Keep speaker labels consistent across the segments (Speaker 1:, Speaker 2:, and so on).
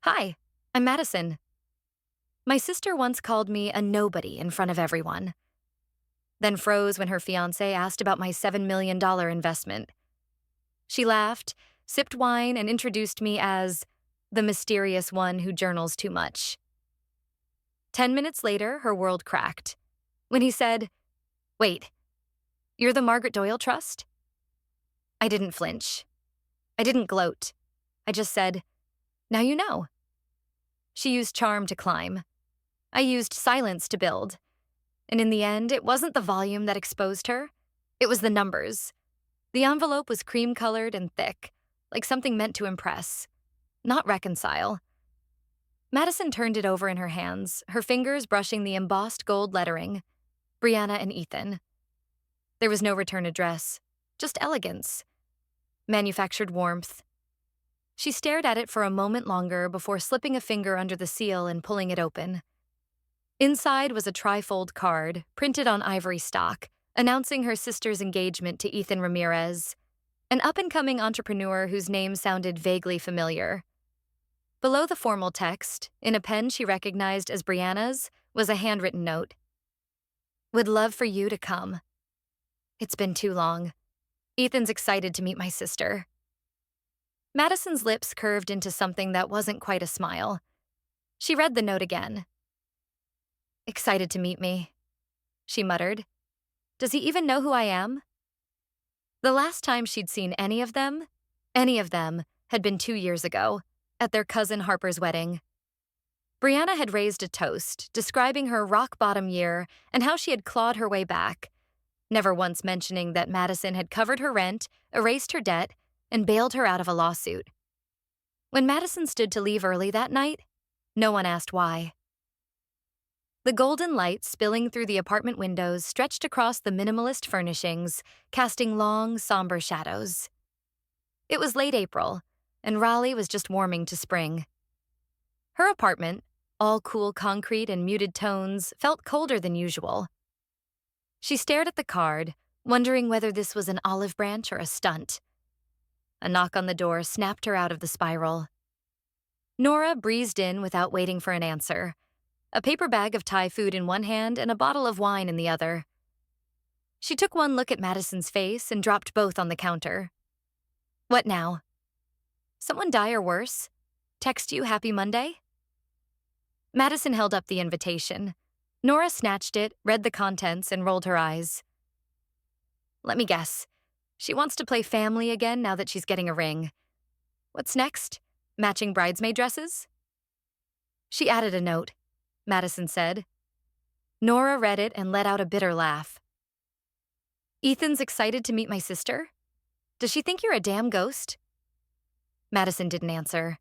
Speaker 1: Hi, I'm Madison. My sister once called me a nobody in front of everyone, then froze when her fiancé asked about my $7 million investment. She laughed, sipped wine, and introduced me as the mysterious one who journals too much. 10 minutes later, her world cracked when he said, "Wait, you're the Margaret Doyle Trust?" I didn't flinch. I didn't gloat. I just said, "Now you know." She used charm to climb. I used silence to build. And in the end, it wasn't the volume that exposed her. It was the numbers. The envelope was cream-colored and thick, like something meant to impress, not reconcile. Madison turned it over in her hands, her fingers brushing the embossed gold lettering, Brianna and Ethan. There was no return address, just elegance, manufactured warmth. She stared at it for a moment longer before slipping a finger under the seal and pulling it open. Inside was a trifold card, printed on ivory stock, announcing her sister's engagement to Ethan Ramirez, an up-and-coming entrepreneur whose name sounded vaguely familiar. Below the formal text, in a pen she recognized as Brianna's, was a handwritten note. "Would love for you to come. It's been too long. Ethan's excited to meet my sister." Madison's lips curved into something that wasn't quite a smile. She read the note again. "Excited to meet me," she muttered. "Does he even know who I am?" The last time she'd seen any of them, had been 2 years ago, at their cousin Harper's wedding. Brianna had raised a toast, describing her rock-bottom year and how she had clawed her way back, never once mentioning that Madison had covered her rent, erased her debt, and bailed her out of a lawsuit. When Madison stood to leave early that night, no one asked why. The golden light spilling through the apartment windows stretched across the minimalist furnishings, casting long, somber shadows. It was late April, and Raleigh was just warming to spring. Her apartment, all cool concrete and muted tones, felt colder than usual. She stared at the card, wondering whether this was an olive branch or a stunt. A knock on the door snapped her out of the spiral. Nora breezed in without waiting for an answer, a paper bag of Thai food in one hand and a bottle of wine in the other. She took one look at Madison's face and dropped both on the counter. "What now? Someone die or worse? Text you Happy Monday?" Madison held up the invitation. Nora snatched it, read the contents, and rolled her eyes. "Let me guess. She wants to play family again now that she's getting a ring. What's next? Matching bridesmaid dresses?" She added a note, Madison said. Nora read it and let out a bitter laugh. "Ethan's excited to meet my sister? Does she think you're a damn ghost?" Madison didn't answer.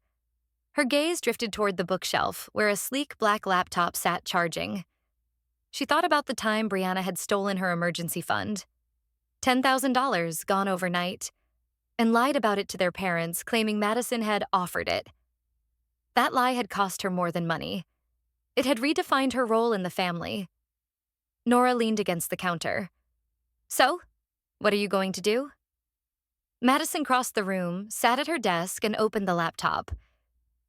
Speaker 1: Her gaze drifted toward the bookshelf, where a sleek black laptop sat charging. She thought about the time Brianna had stolen her emergency fund, $10,000 gone overnight, and lied about it to their parents, claiming Madison had offered it. That lie had cost her more than money. It had redefined her role in the family. Nora leaned against the counter. "So, what are you going to do?" Madison crossed the room, sat at her desk, and opened the laptop.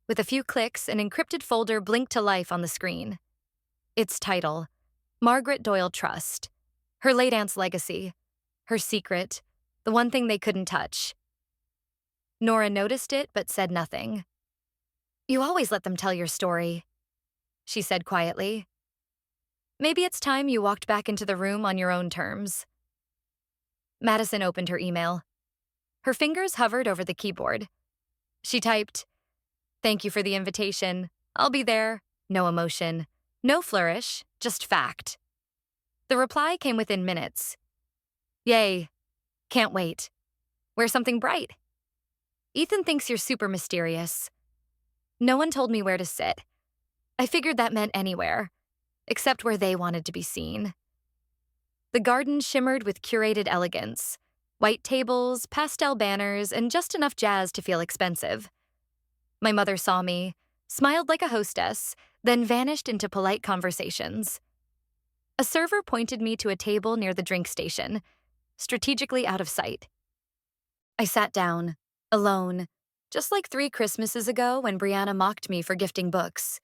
Speaker 1: With a few clicks, an encrypted folder blinked to life on the screen. Its title, Margaret Doyle Trust, her late aunt's legacy, her secret, the one thing they couldn't touch. Nora noticed it but said nothing. "You always let them tell your story," she said quietly. "Maybe it's time you walked back into the room on your own terms." Madison opened her email. Her fingers hovered over the keyboard. She typed, "Thank you for the invitation. I'll be there." No emotion, no flourish, just fact. The reply came within minutes. "Yay. Can't wait. Wear something bright. Ethan thinks you're super mysterious. No one told me where to sit. I figured that meant anywhere, except where they wanted to be seen." The garden shimmered with curated elegance, white tables, pastel banners, and just enough jazz to feel expensive. My mother saw me, smiled like a hostess, then vanished into polite conversations. A server pointed me to a table near the drink station, strategically out of sight. I sat down, alone, just like 3 Christmases ago when Brianna mocked me for gifting books.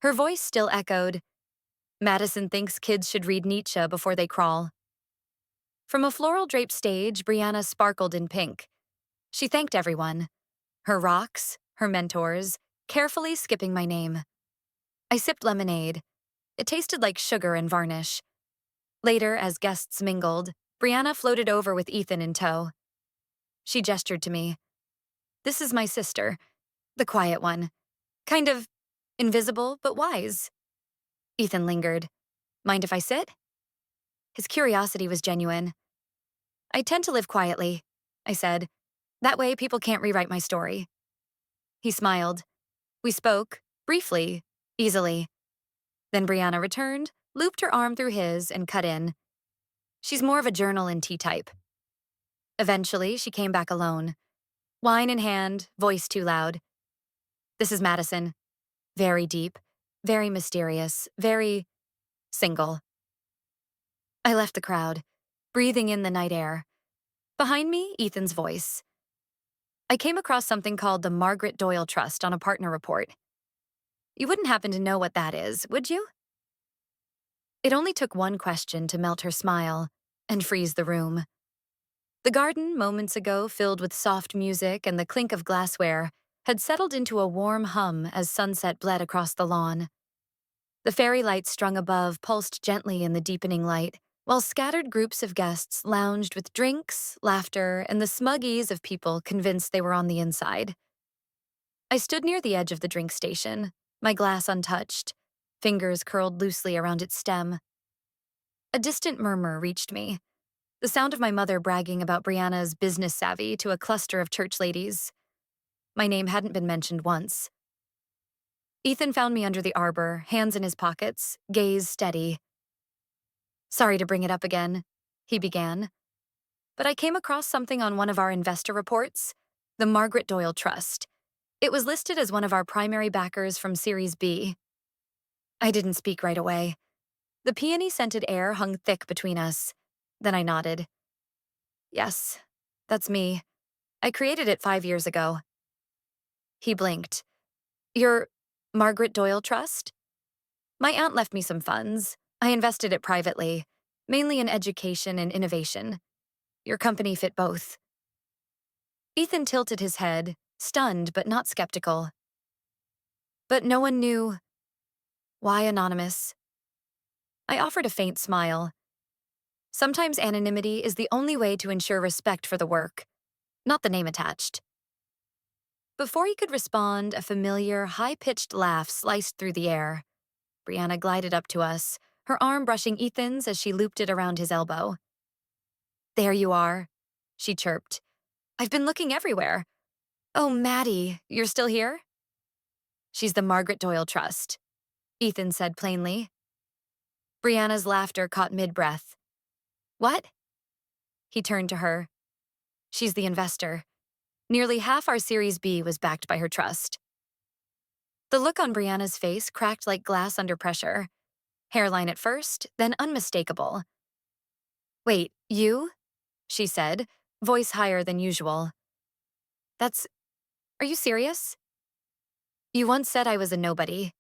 Speaker 1: Her voice still echoed, Madison thinks kids should read Nietzsche before they crawl. From a floral-draped stage, Brianna sparkled in pink. She thanked everyone, her rocks, her mentors, carefully skipping my name. I sipped lemonade. It tasted like sugar and varnish. Later, as guests mingled, Brianna floated over with Ethan in tow. She gestured to me. This is my sister, the quiet one. Kind of invisible, but wise. Ethan lingered. Mind if I sit? His curiosity was genuine. I tend to live quietly, I said. That way people can't rewrite my story. He smiled. We spoke, briefly, easily. Then Brianna returned, looped her arm through his, and cut in. She's more of a journal and tea type. Eventually, she came back alone. Wine in hand, voice too loud. This is Madison. Very deep, very mysterious, very single. I left the crowd, breathing in the night air. Behind me, Ethan's voice. I came across something called the Margaret Doyle Trust on a partner report. You wouldn't happen to know what that is, would you? It only took one question to melt her smile and freeze the room. The garden, moments ago filled with soft music and the clink of glassware, had settled into a warm hum as sunset bled across the lawn. The fairy lights strung above pulsed gently in the deepening light, while scattered groups of guests lounged with drinks, laughter, and the smug ease of people convinced they were on the inside. I stood near the edge of the drink station, my glass untouched, fingers curled loosely around its stem. A distant murmur reached me, the sound of my mother bragging about Brianna's business savvy to a cluster of church ladies. My name hadn't been mentioned once. Ethan found me under the arbor, hands in his pockets, gaze steady. Sorry to bring it up again, he began, but I came across something on one of our investor reports, the Margaret Doyle Trust. It was listed as one of our primary backers from Series B. I didn't speak right away. The peony-scented air hung thick between us. Then I nodded. Yes, that's me. I created it 5 years ago. He blinked. Your Margaret Doyle Trust? My aunt left me some funds. I invested it privately, mainly in education and innovation. Your company fit both. Ethan tilted his head, stunned but not skeptical. But no one knew. Why anonymous? I offered a faint smile. Sometimes anonymity is the only way to ensure respect for the work, not the name attached. Before he could respond, a familiar, high-pitched laugh sliced through the air. Brianna glided up to us, her arm brushing Ethan's as she looped it around his elbow. There you are, she chirped. I've been looking everywhere. Oh, Maddie, you're still here? She's the Margaret Doyle Trust, Ethan said plainly. Brianna's laughter caught mid-breath. What? He turned to her. She's the investor. Nearly half our Series B was backed by her trust. The look on Brianna's face cracked like glass under pressure. Hairline at first, then unmistakable. Wait, you? She said, voice higher than usual. Are you serious? You once said I was a nobody,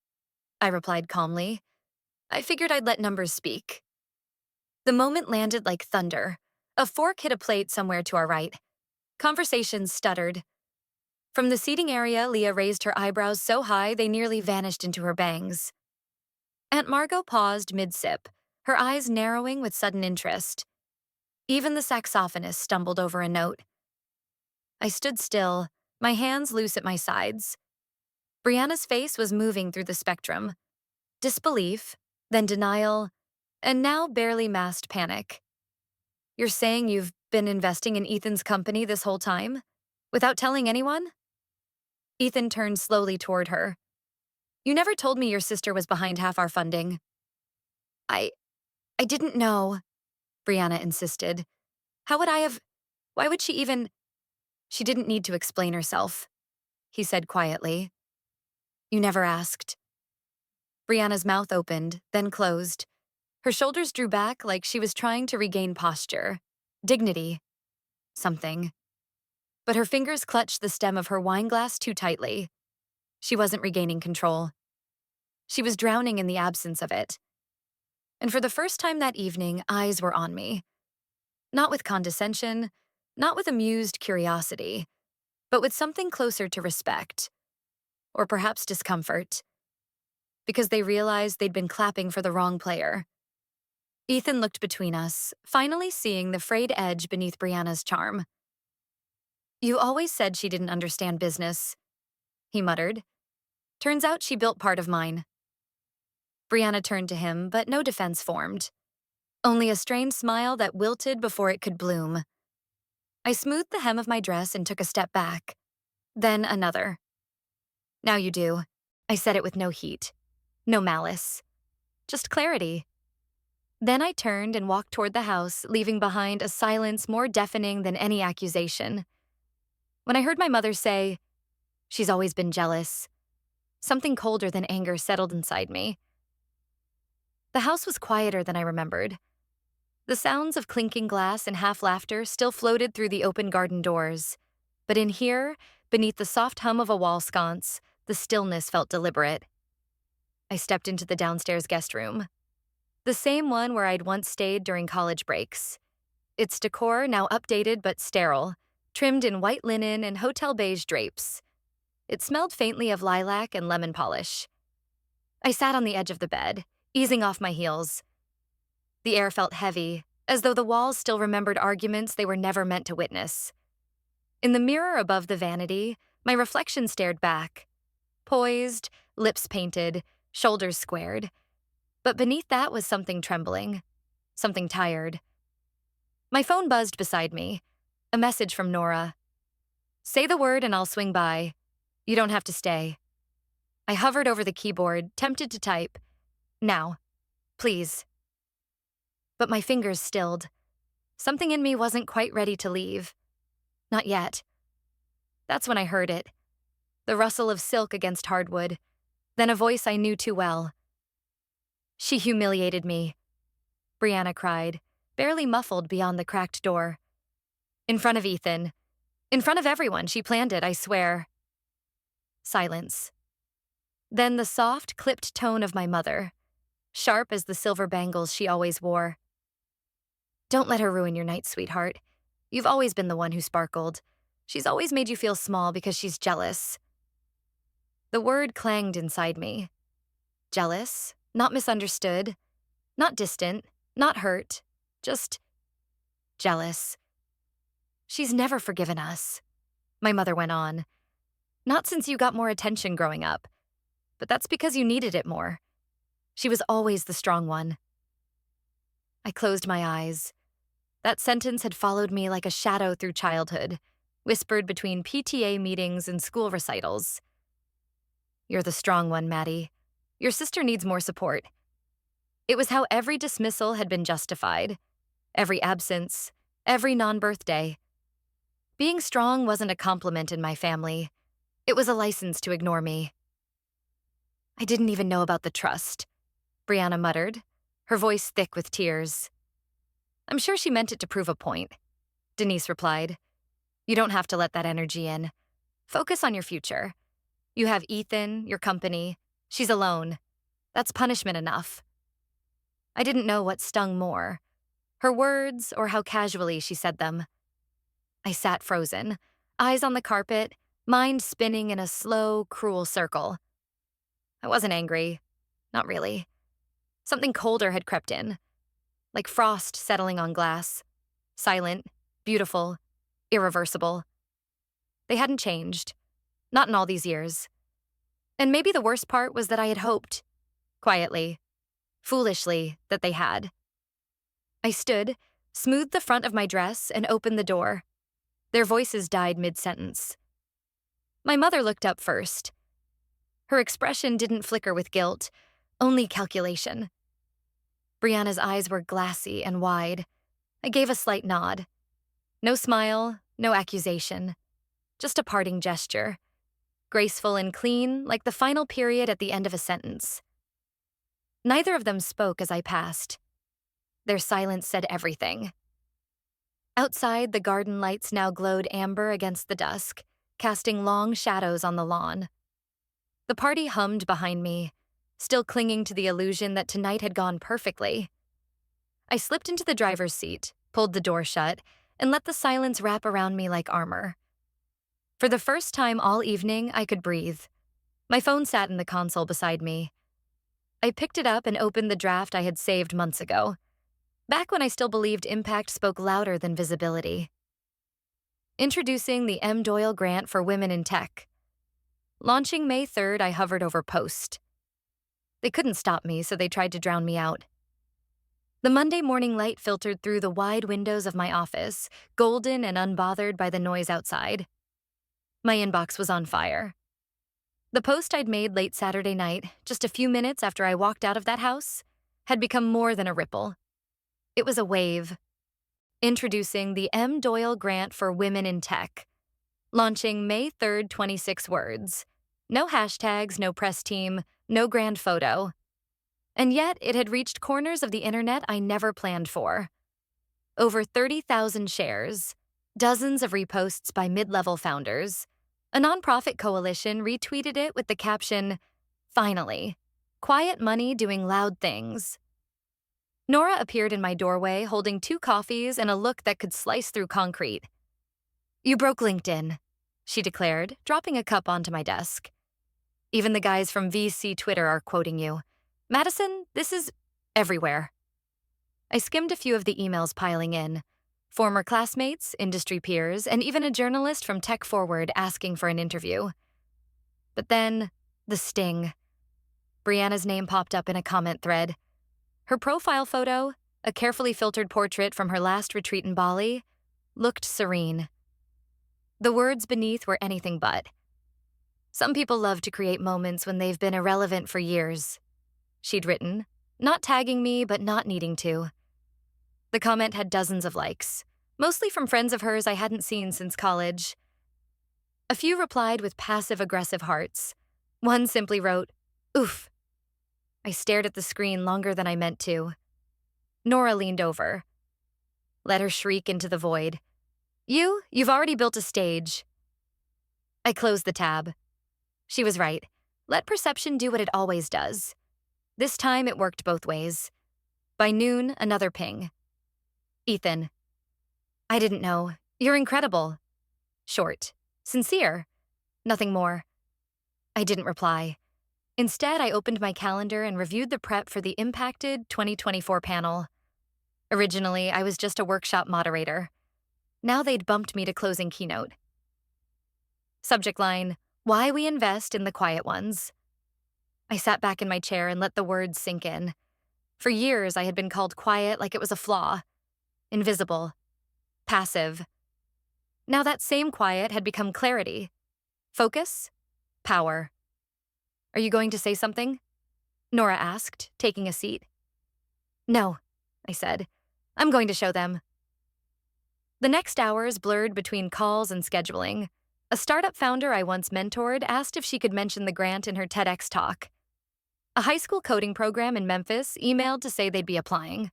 Speaker 1: I replied calmly. I figured I'd let numbers speak. The moment landed like thunder. A fork hit a plate somewhere to our right. Conversations stuttered. From the seating area, Leah raised her eyebrows so high they nearly vanished into her bangs. Aunt Margot paused mid-sip, her eyes narrowing with sudden interest. Even the saxophonist stumbled over a note. I stood still, my hands loose at my sides. Brianna's face was moving through the spectrum. Disbelief, then denial, and now barely masked panic. You're saying you've been investing in Ethan's company this whole time? Without telling anyone? Ethan turned slowly toward her. You never told me your sister was behind half our funding. I didn't know, Brianna insisted. How would I have? Why would she even? She didn't need to explain herself, he said quietly. You never asked. Brianna's mouth opened, then closed. Her shoulders drew back like she was trying to regain posture, dignity, something. but her fingers clutched the stem of her wine glass too tightly. She wasn't regaining control. She was drowning in the absence of it. And for the first time that evening, eyes were on me. Not with condescension, not with amused curiosity, but with something closer to respect, or perhaps discomfort, because they realized they'd been clapping for the wrong player. Ethan looked between us, finally seeing the frayed edge beneath Brianna's charm. "You always said she didn't understand business," he muttered. "Turns out she built part of mine." Brianna turned to him, but no defense formed. Only a strained smile that wilted before it could bloom. I smoothed the hem of my dress and took a step back. Then another. "Now you do." I said it with no heat, no malice, just clarity. Then I turned and walked toward the house, leaving behind a silence more deafening than any accusation. When I heard my mother say, "She's always been jealous," something colder than anger settled inside me. The house was quieter than I remembered. The sounds of clinking glass and half-laughter still floated through the open garden doors. But in here, beneath the soft hum of a wall sconce, the stillness felt deliberate. I stepped into the downstairs guest room. The same one where I'd once stayed during college breaks. Its decor now updated but sterile, trimmed in white linen and hotel beige drapes. It smelled faintly of lilac and lemon polish. I sat on the edge of the bed, easing off my heels. The air felt heavy, as though the walls still remembered arguments they were never meant to witness. In the mirror above the vanity, my reflection stared back. Poised, lips painted, shoulders squared. But beneath that was something trembling, something tired. My phone buzzed beside me. A message from Nora. "Say the word and I'll swing by. You don't have to stay." I hovered over the keyboard, tempted to type, "Now, please." But my fingers stilled. Something in me wasn't quite ready to leave. Not yet. That's when I heard it. The rustle of silk against hardwood. Then a voice I knew too well. "She humiliated me," Brianna cried, barely muffled beyond the cracked door. "In front of Ethan. In front of everyone. She planned it, I swear." Silence. Then the soft, clipped tone of my mother, sharp as the silver bangles she always wore. "Don't let her ruin your night, sweetheart. You've always been the one who sparkled. She's always made you feel small because she's jealous." The word clanged inside me. Jealous, not misunderstood, not distant, not hurt, just jealous. "She's never forgiven us," my mother went on. "Not since you got more attention growing up. But that's because you needed it more. She was always the strong one." I closed my eyes. That sentence had followed me like a shadow through childhood, whispered between PTA meetings and school recitals. "You're the strong one, Maddie. Your sister needs more support." It was how every dismissal had been justified, every absence, every non-birthday. Being strong wasn't a compliment in my family. It was a license to ignore me. "I didn't even know about the trust," Brianna muttered, her voice thick with tears. "I'm sure she meant it to prove a point," Denise replied. "You don't have to let that energy in. Focus on your future. You have Ethan, your company. She's alone. That's punishment enough." I didn't know what stung more, her words or how casually she said them. I sat frozen, eyes on the carpet, mind spinning in a slow, cruel circle. I wasn't angry. Not really. Something colder had crept in, like frost settling on glass. Silent, beautiful, irreversible. They hadn't changed. Not in all these years. And maybe the worst part was that I had hoped, quietly, foolishly, that they had. I stood, smoothed the front of my dress, and opened the door. Their voices died mid-sentence. My mother looked up first. Her expression didn't flicker with guilt, only calculation. Brianna's eyes were glassy and wide. I gave a slight nod. No smile, no accusation. Just a parting gesture. Graceful and clean, like the final period at the end of a sentence. Neither of them spoke as I passed. Their silence said everything. Outside, the garden lights now glowed amber against the dusk, casting long shadows on the lawn. The party hummed behind me, still clinging to the illusion that tonight had gone perfectly. I slipped into the driver's seat, pulled the door shut, and let the silence wrap around me like armor. For the first time all evening, I could breathe. My phone sat in the console beside me. I picked it up and opened the draft I had saved months ago, back when I still believed impact spoke louder than visibility. Introducing the M. Doyle Grant for Women in Tech. Launching May 3rd, I hovered over post. They couldn't stop me, so they tried to drown me out. The Monday morning light filtered through the wide windows of my office, golden and unbothered by the noise outside. My inbox was on fire. The post I'd made late Saturday night, just a few minutes after I walked out of that house, had become more than a ripple. It was a wave. Introducing the M. Doyle Grant for Women in Tech. Launching May 3rd, 26 words. No hashtags, no press team, no grand photo. And yet, it had reached corners of the internet I never planned for. Over 30,000 shares, dozens of reposts by mid-level founders. A nonprofit coalition retweeted it with the caption, "Finally, quiet money doing loud things." Nora appeared in my doorway holding 2 coffees and a look that could slice through concrete. "You broke LinkedIn," she declared, dropping a cup onto my desk. "Even the guys from VC Twitter are quoting you. Madison, this is everywhere." I skimmed a few of the emails piling in. Former classmates, industry peers, and even a journalist from Tech Forward asking for an interview. But then, the sting. Brianna's name popped up in a comment thread. Her profile photo, a carefully filtered portrait from her last retreat in Bali, looked serene. The words beneath were anything but. "Some people love to create moments when they've been irrelevant for years," she'd written, not tagging me but not needing to. The comment had dozens of likes, mostly from friends of hers I hadn't seen since college. A few replied with passive-aggressive hearts. One simply wrote, "Oof." I stared at the screen longer than I meant to. Nora leaned over. Let her shriek into the void. You've already built a stage." I closed the tab. She was right. Let perception do what it always does. This time it worked both ways. By noon, another ping. "Ethan." "I didn't know. You're incredible." Short. Sincere. Nothing more. I didn't reply. Instead, I opened my calendar and reviewed the prep for the Impacted 2024 panel. Originally, I was just a workshop moderator. Now they'd bumped me to closing keynote. Subject line, "Why we invest in the quiet ones." I sat back in my chair and let the words sink in. For years, I had been called quiet like it was a flaw. Invisible. Passive. Now that same quiet had become clarity. Focus. Power. "Are you going to say something?" Nora asked, taking a seat. "No," I said. "I'm going to show them." The next hours blurred between calls and scheduling. A startup founder I once mentored asked if she could mention the grant in her TEDx talk. A high school coding program in Memphis emailed to say they'd be applying.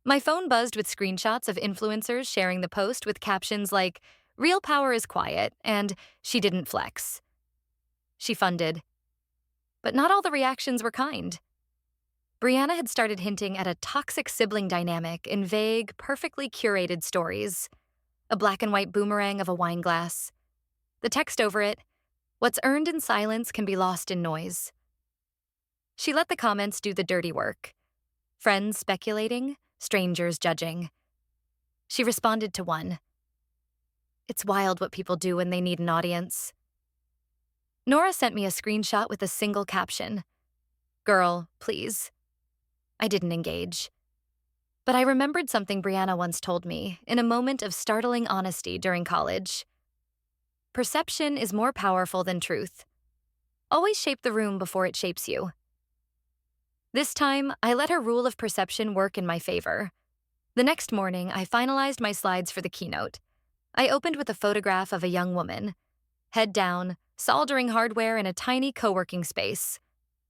Speaker 1: My phone buzzed with screenshots of influencers sharing the post with captions like, "Real power is quiet," and "She didn't flex." She funded. But not all the reactions were kind. Brianna had started hinting at a toxic sibling dynamic in vague, perfectly curated stories. A black and white boomerang of a wine glass. The text over it, "What's earned in silence can be lost in noise." She let the comments do the dirty work. Friends speculating, strangers judging. She responded to one. "It's wild what people do when they need an audience." Nora sent me a screenshot with a single caption. "Girl, please." I didn't engage. But I remembered something Brianna once told me in a moment of startling honesty during college. Perception is more powerful than truth. Always shape the room before it shapes you. This time, I let her rule of perception work in my favor. The next morning, I finalized my slides for the keynote. I opened with a photograph of a young woman, head down, soldering hardware in a tiny co-working space.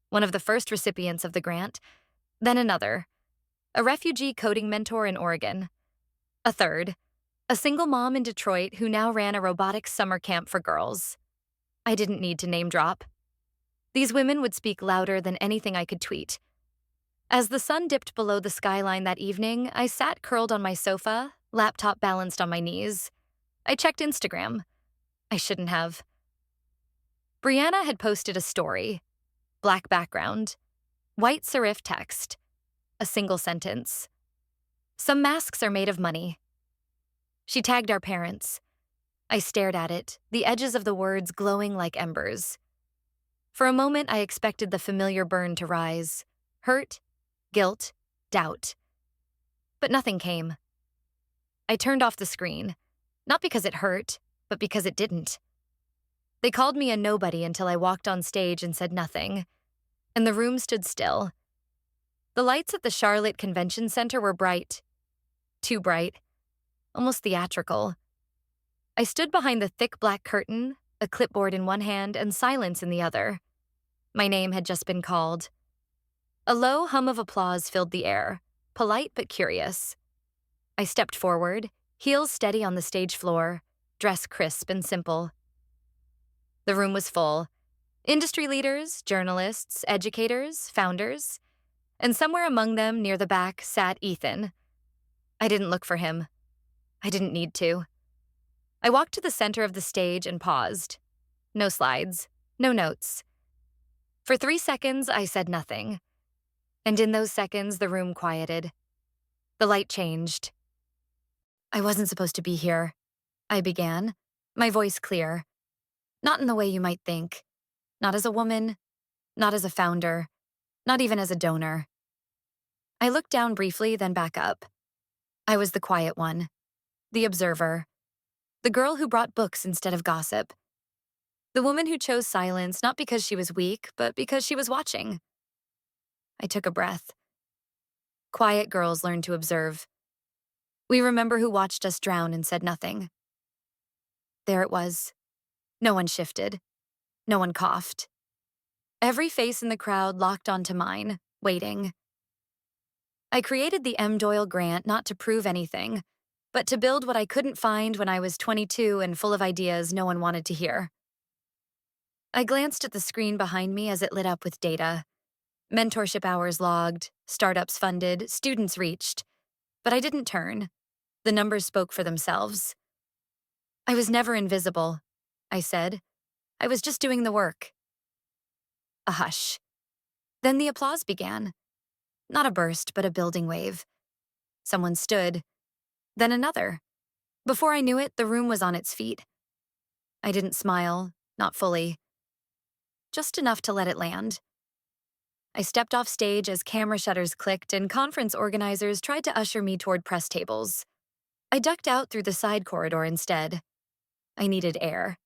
Speaker 1: One of the first recipients of the grant, then another, a refugee coding mentor in Oregon. A third, a single mom in Detroit who now ran a robotics summer camp for girls. I didn't need to name drop. These women would speak louder than anything I could tweet. As the sun dipped below the skyline that evening, I sat curled on my sofa, laptop balanced on my knees. I checked Instagram. I shouldn't have. Brianna had posted a story. Black background. White serif text. A single sentence. Some masks are made of money. She tagged our parents. I stared at it, the edges of the words glowing like embers. For a moment, I expected the familiar burn to rise. Hurt, guilt, doubt. But nothing came. I turned off the screen, not because it hurt, but because it didn't. They called me a nobody until I walked on stage and said nothing, and the room stood still. The lights at the Charlotte Convention Center were bright. Too bright. Almost theatrical. I stood behind the thick black curtain, a clipboard in one hand and silence in the other. My name had just been called. A low hum of applause filled the air, polite but curious. I stepped forward, heels steady on the stage floor, dress crisp and simple. The room was full. Industry leaders, journalists, educators, founders, and somewhere among them near the back sat Ethan. I didn't look for him. I didn't need to. I walked to the center of the stage and paused. No slides, no notes. For 3 seconds, I said nothing. And in those seconds, the room quieted. The light changed. I wasn't supposed to be here, I began, my voice clear. Not in the way you might think. Not as a woman, not as a founder, not even as a donor. I looked down briefly, then back up. I was the quiet one, the observer, the girl who brought books instead of gossip, the woman who chose silence not because she was weak, but because she was watching. I took a breath. Quiet girls learn to observe. We remember who watched us drown and said nothing. There it was. No one shifted. No one coughed. Every face in the crowd locked onto mine, waiting. I created the M. Doyle grant not to prove anything, but to build what I couldn't find when I was 22 and full of ideas no one wanted to hear. I glanced at the screen behind me as it lit up with data. Mentorship hours logged, startups funded, students reached. But I didn't turn. The numbers spoke for themselves. I was never invisible, I said. I was just doing the work. A hush. Then the applause began. Not a burst, but a building wave. Someone stood. Then another. Before I knew it, the room was on its feet. I didn't smile, not fully. Just enough to let it land. I stepped off stage as camera shutters clicked and conference organizers tried to usher me toward press tables. I ducked out through the side corridor instead. I needed air.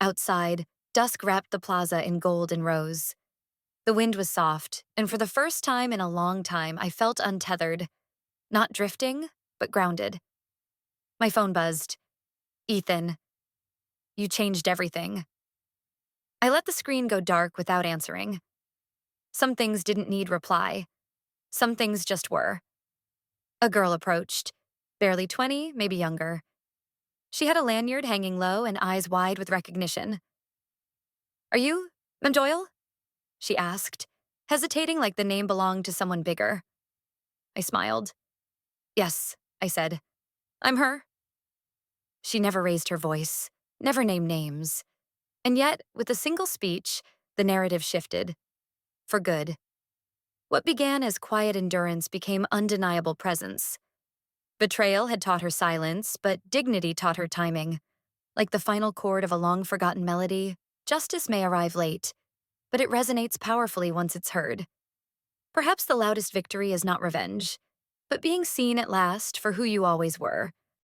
Speaker 1: Outside, dusk wrapped the plaza in gold and rose. The wind was soft, and for the first time in a long time, I felt untethered. Not drifting, but grounded. My phone buzzed. Ethan. You changed everything. I let the screen go dark without answering. Some things didn't need reply. Some things just were. A girl approached. Barely 20, maybe younger. She had a lanyard hanging low and eyes wide with recognition. Are you me Doyle? She asked, hesitating like the name belonged to someone bigger. I smiled. Yes, I said. I'm her. She never raised her voice, never named names. And yet, with a single speech, the narrative shifted. For good. What began as quiet endurance became undeniable presence. Betrayal had taught her silence, but dignity taught her timing. Like the final chord of a long-forgotten melody, justice may arrive late, but it resonates powerfully once it's heard. Perhaps the loudest victory is not revenge, but being seen at last for who you always were,